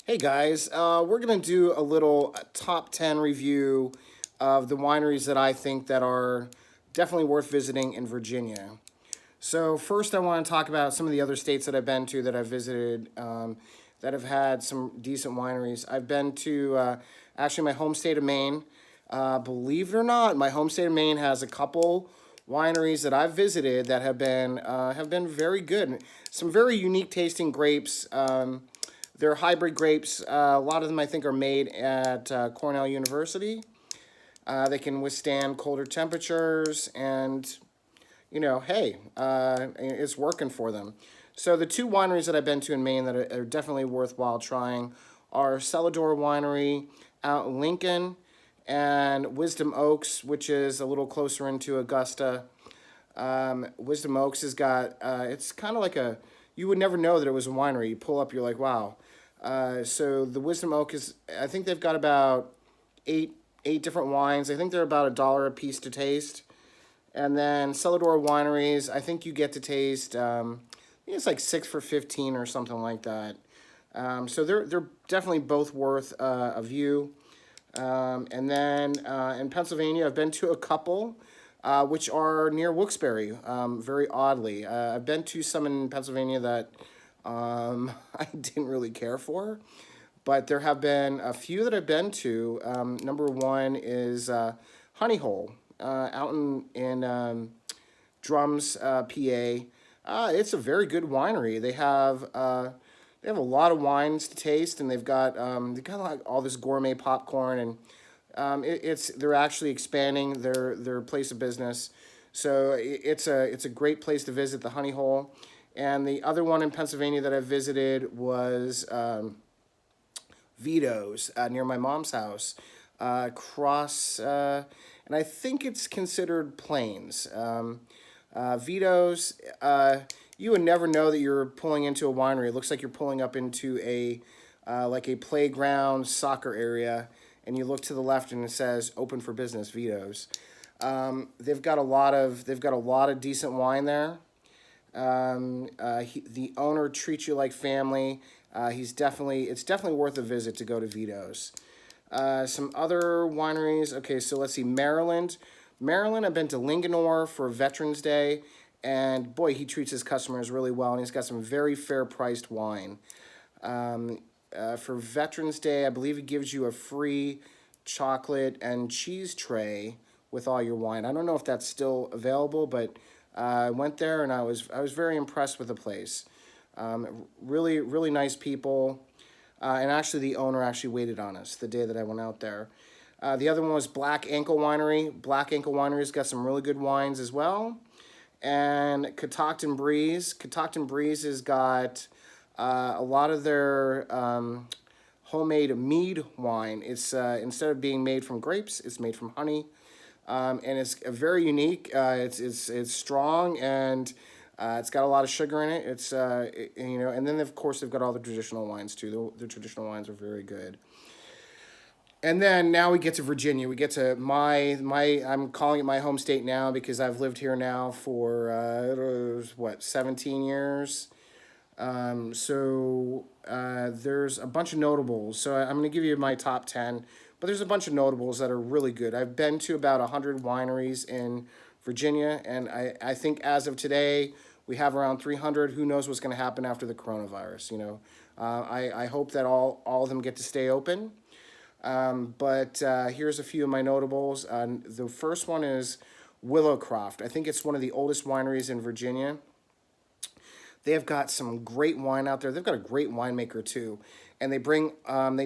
Hey guys, we're gonna do a little top 10 review of the wineries that I think that are definitely worth visiting in Virginia. So first, I want to talk about some of the other states that I've been to that I've visited that have had some decent wineries. I've been to actually my home state of Maine. Believe it or not, my home state of Maine has a couple wineries that I've visited that have been very good. Some very unique tasting grapes. They're hybrid grapes. A lot of them I think are made at Cornell University. They can withstand colder temperatures, and hey, it's working for them. So the two wineries that I've been to in Maine that are definitely worthwhile trying are Celador Winery out in Lincoln and Wisdom Oaks, which is a little closer into Augusta. Wisdom Oaks has got, it's kind of like you would never know that it was a winery. You pull up, you're like, wow. So the Wisdom Oak is, I think they've got about eight, eight different wines. I think they're about $1 a piece to taste. And then Celador Wineries, I think you get to taste, I think it's like 6 for 15 or something like that. So they're definitely both worth a view. And then in Pennsylvania, I've been to a couple, which are near Wilkes-Barre, very oddly. I've been to some in Pennsylvania that I didn't really care for, but there have been a few that I've been to. Number one is Honey Hole out in Drums, PA. It's a very good winery. They have a lot of wines to taste, and they've got like all this gourmet popcorn, and it's they're actually expanding their place of business. So it's a great place to visit, the Honey Hole. And the other one in Pennsylvania that I visited was Vito's near my mom's house, and I think it's considered Plains. Vito's, you would never know that you're pulling into a winery. It looks like you're pulling up into a playground soccer area, and you look to the left and it says "Open for Business, Vito's." They've got a lot of decent wine there. The owner treats you like family. It's definitely worth a visit to go to Vito's. Some other wineries. Okay, so let's see. Maryland, I've been to Linganore for Veterans Day, and boy, he treats his customers really well, and he's got some very fair priced wine. For Veterans Day, I believe he gives you a free chocolate and cheese tray with all your wine. I don't know if that's still available, but I went there and I was very impressed with the place. Really really nice people, and actually the owner actually waited on us the day that I went out there. The other one was Black Ankle Winery. Black Ankle Winery's got some really good wines as well. And Catoctin Breeze. Catoctin Breeze has got a lot of their homemade mead wine. It's instead of being made from grapes, it's made from honey, and it's very unique. It's strong, and it's got a lot of sugar in it. And then of course they've got all the traditional wines too. The traditional wines are very good. And then now we get to Virginia. We get to my I'm calling it my home state now because I've lived here now for 17 years. There's a bunch of notables. So I'm going to give you my top 10, but there's a bunch of notables that are really good. I've been to about 100 wineries in Virginia, and I think as of today, we have around 300. Who knows what's going to happen after the coronavirus, I hope that all of them get to stay open. But here's a few of my notables. The first one is Willowcroft. I think it's one of the oldest wineries in Virginia. They have got some great wine out there. They've got a great winemaker too, and they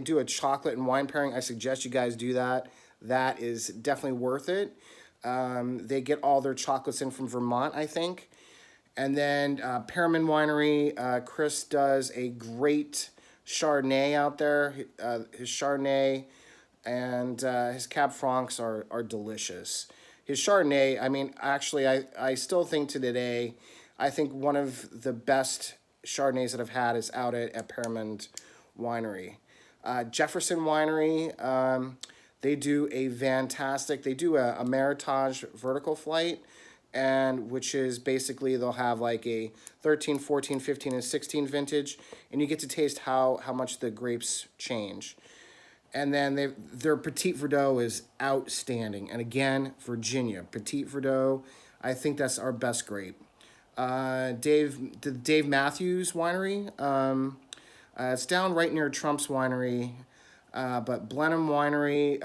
do a chocolate and wine pairing. I suggest you guys do that. That is definitely worth it. They get all their chocolates in from Vermont, I think. And then Perriman Winery, Chris does a great Chardonnay out there. His Chardonnay and his Cab Francs are delicious. His Chardonnay, I mean, actually, I still think to today, I think one of the best Chardonnays that I've had is out at Perriman Winery. Jefferson Winery, they do a Meritage vertical flight and which is basically they'll have like a 13, 14, 15, and 16 vintage, and you get to taste how much the grapes change. And then their Petit Verdot is outstanding. And again, Virginia Petit Verdot, I think that's our best grape. The Dave Matthews Winery. It's down right near Trump's Winery, but Blenheim Winery,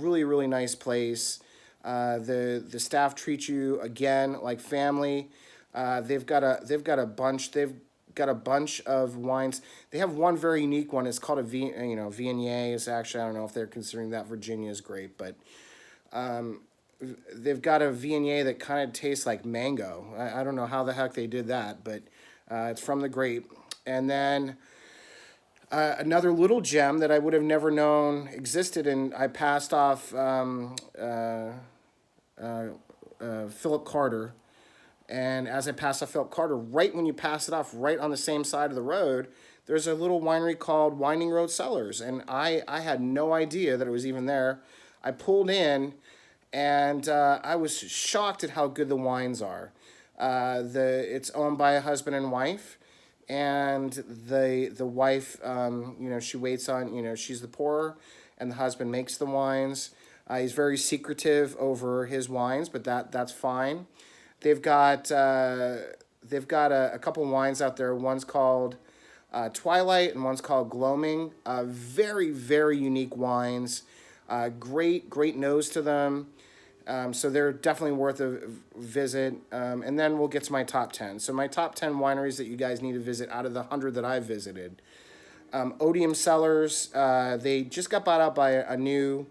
really really nice place. The staff treat you again like family. They've got a bunch of wines. They have one very unique one. It's called a Viognier. Is actually, I don't know if they're considering that Virginia's grape, but they've got a Viognier that kind of tastes like mango. I don't know how the heck they did that, but it's from the grape. And then another little gem that I would have never known existed, and I passed off Philip Carter. And as I passed off Philip Carter, right when you pass it off, right on the same side of the road, there's a little winery called Winding Road Cellars. And I had no idea that it was even there. I pulled in, and I was shocked at how good the wines are. It's owned by a husband and wife, and the wife, she waits on, she's the pourer, and the husband makes the wines. He's very secretive over his wines, but that's fine. They've got a couple of wines out there. One's called Twilight, and one's called Gloaming. Very very unique wines. Great nose to them. So they're definitely worth a visit. And then we'll get to my top 10. So my top 10 wineries that you guys need to visit out of the 100 that I've visited. Odium Cellars. They just got bought out by a new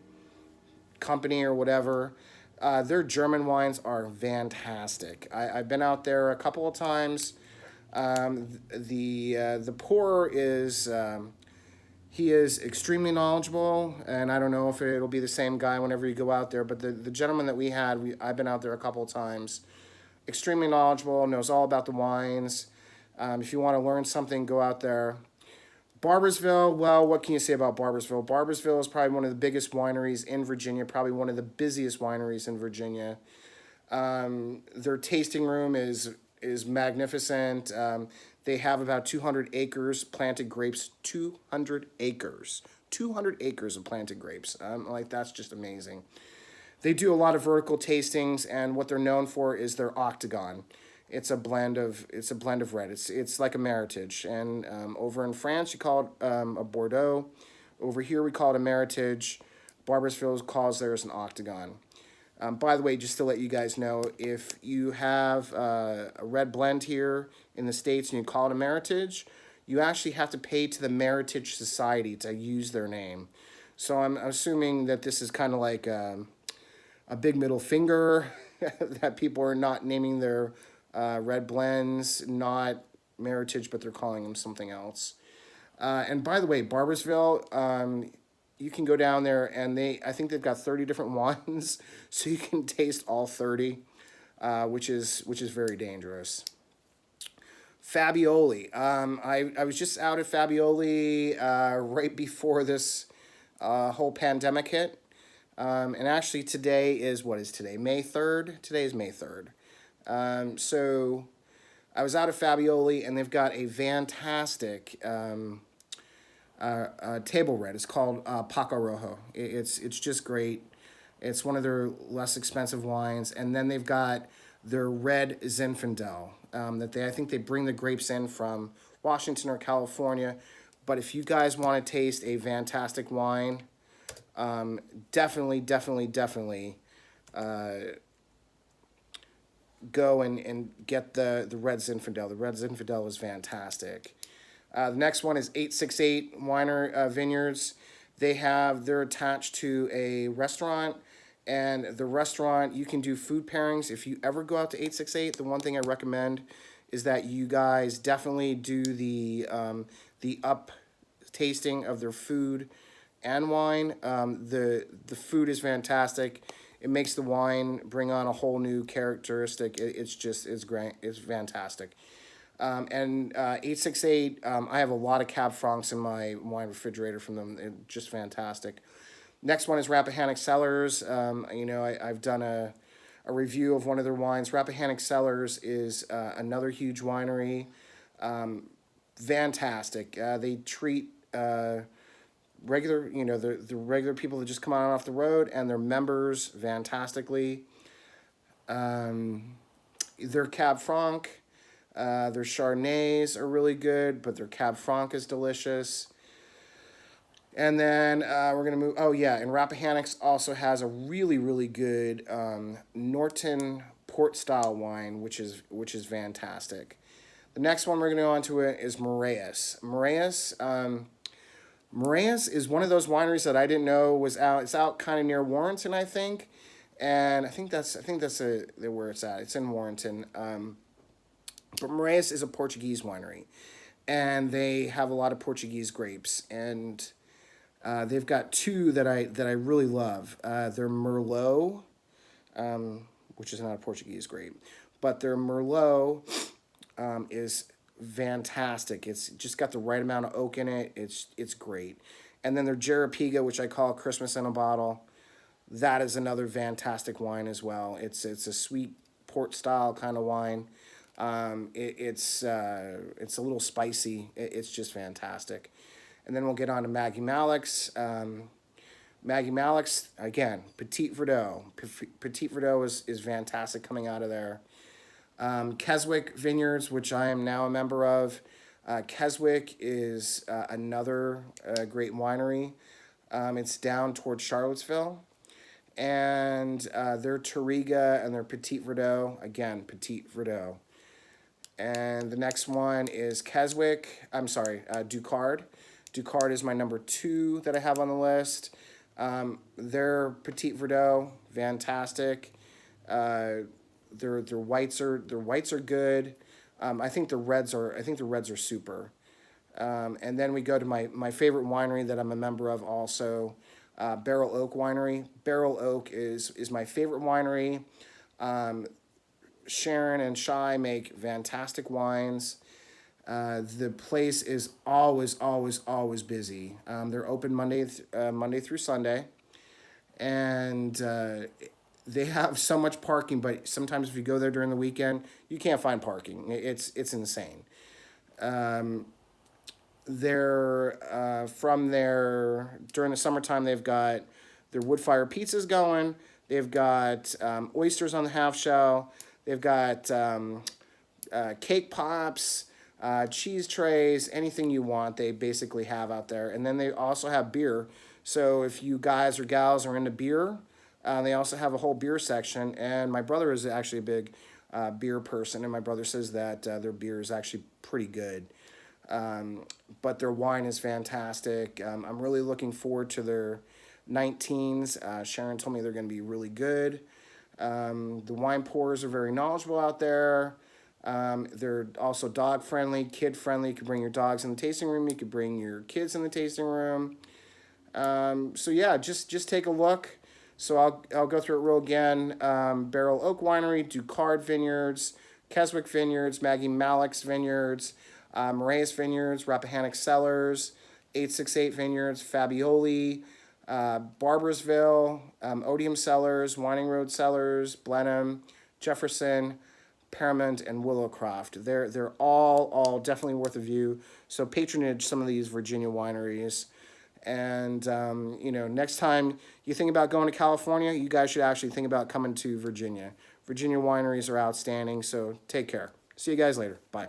company or whatever. Their German wines are fantastic. I've been out there a couple of times. The pourer is he is extremely knowledgeable, and I don't know if it'll be the same guy whenever you go out there. But the gentleman that I've been out there a couple of times. Extremely knowledgeable, knows all about the wines. If you want to learn something, go out there. Barboursville, well, what can you say about Barboursville? Barboursville is probably one of the biggest wineries in Virginia, probably one of the busiest wineries in Virginia. Their tasting room is magnificent. They have about 200 acres planted grapes. 200 acres. 200 acres of planted grapes. That's just amazing. They do a lot of vertical tastings, and what they're known for is their octagon. It's a blend of red. It's like a Meritage, and over in France you call it a Bordeaux. Over here we call it a Meritage. Barboursville calls theirs an octagon. By the way, just to let you guys know, if you have a red blend here in the States and you call it a Meritage, you actually have to pay to the Meritage Society to use their name. So I'm assuming that this is kind of like a big middle finger that people are not naming their red blends, not Meritage, but they're calling them something else. And by the way, Barboursville, you can go down there, and I think they've got 30 different wines, so you can taste all 30, which is very dangerous. Fabioli. I was just out at Fabioli right before this whole pandemic hit. And actually today is, what is today? May 3rd? Today is May 3rd. So I was out at Fabioli, and they've got a fantastic table red. It's called Paco Rojo. It's just great. It's one of their less expensive wines. And then they've got their red Zinfandel I think they bring the grapes in from Washington or California. But if you guys want to taste a fantastic wine, definitely go and get the red Zinfandel. The red Zinfandel is fantastic. The next one is 868 Vineyards. They're attached to a restaurant, and the restaurant, you can do food pairings. If you ever go out to 868, the one thing I recommend is that you guys definitely do the up tasting of their food and wine. The food is fantastic. It makes the wine bring on a whole new characteristic. It's great. It's fantastic. And 868, I have a lot of Cab Francs in my wine refrigerator from them. They're just fantastic. Next one is Rappahannock Cellars. I've done a a review of one of their wines. Rappahannock Cellars is another huge winery. Fantastic. They treat regular, the regular people that just come on off the road and their members fantastically. Their Cab Franc, their Chardonnays are really good, but their Cab Franc is delicious. And then we're gonna move. Oh yeah, and Rappahannock's also has a really really good Norton port style wine, which is fantastic. The next one we're gonna go on to it is Moraes. Moraes is one of those wineries that I didn't know was out. It's out kind of near Warrenton, I think, and I think that's where it's at. It's in Warrenton. But Moraes is a Portuguese winery, and they have a lot of Portuguese grapes, and they've got two that I really love. Their Merlot, which is not a Portuguese grape, but their Merlot is fantastic. It's just got the right amount of oak in it. It's great. And then their Jarapiga, which I call Christmas in a bottle, that is another fantastic wine as well. It's a sweet port style kind of wine. It's a little spicy. It's just fantastic. And then we'll get on to Maggie Malek's. Maggie Malek's, again, Petit Verdot. Petit Verdot is fantastic coming out of there. Keswick Vineyards, which I am now a member of. Keswick is another great winery. It's down towards Charlottesville. And their Touriga and their Petit Verdot, again, Petit Verdot. And the next one is Ducard. Ducard is my number 2 that I have on the list. Their Petit Verdot, fantastic. Their whites are good. I think the reds are super. And then we go to my favorite winery that I'm a member of also, Barrel Oak Winery. Barrel Oak is my favorite winery. Sharon and Shai make fantastic wines. The place is always busy. They're open Monday through Sunday, and they have so much parking. But sometimes if you go there during the weekend, you can't find parking. It's insane. They're from there during the summertime. They've got their wood fire pizzas going. They've got oysters on the half shell. They've got cake pops, cheese trays, anything you want, they basically have out there. And then they also have beer. So if you guys or gals are into beer, they also have a whole beer section. And my brother is actually a big beer person, and my brother says that their beer is actually pretty good. But their wine is fantastic. I'm really looking forward to their 19s. Sharon told me they're going to be really good. The wine pourers are very knowledgeable out there. They're also dog friendly, kid friendly. You could bring your dogs in the tasting room. You could bring your kids in the tasting room. So yeah, just take a look. So I'll go through it real again. Barrel Oak Winery, Ducard Vineyards, Keswick Vineyards, Maggie Malek's Vineyards, Moraes Vineyards, Rappahannock Cellars, 868 Vineyards, Fabioli, Barbersville, Odium Cellars, Winding Road Cellars, Blenheim, Jefferson, Paramount, and Willowcroft. They're all definitely worth a view. So patronage some of these Virginia wineries. And, next time you think about going to California, you guys should actually think about coming to Virginia. Virginia wineries are outstanding, so take care. See you guys later. Bye.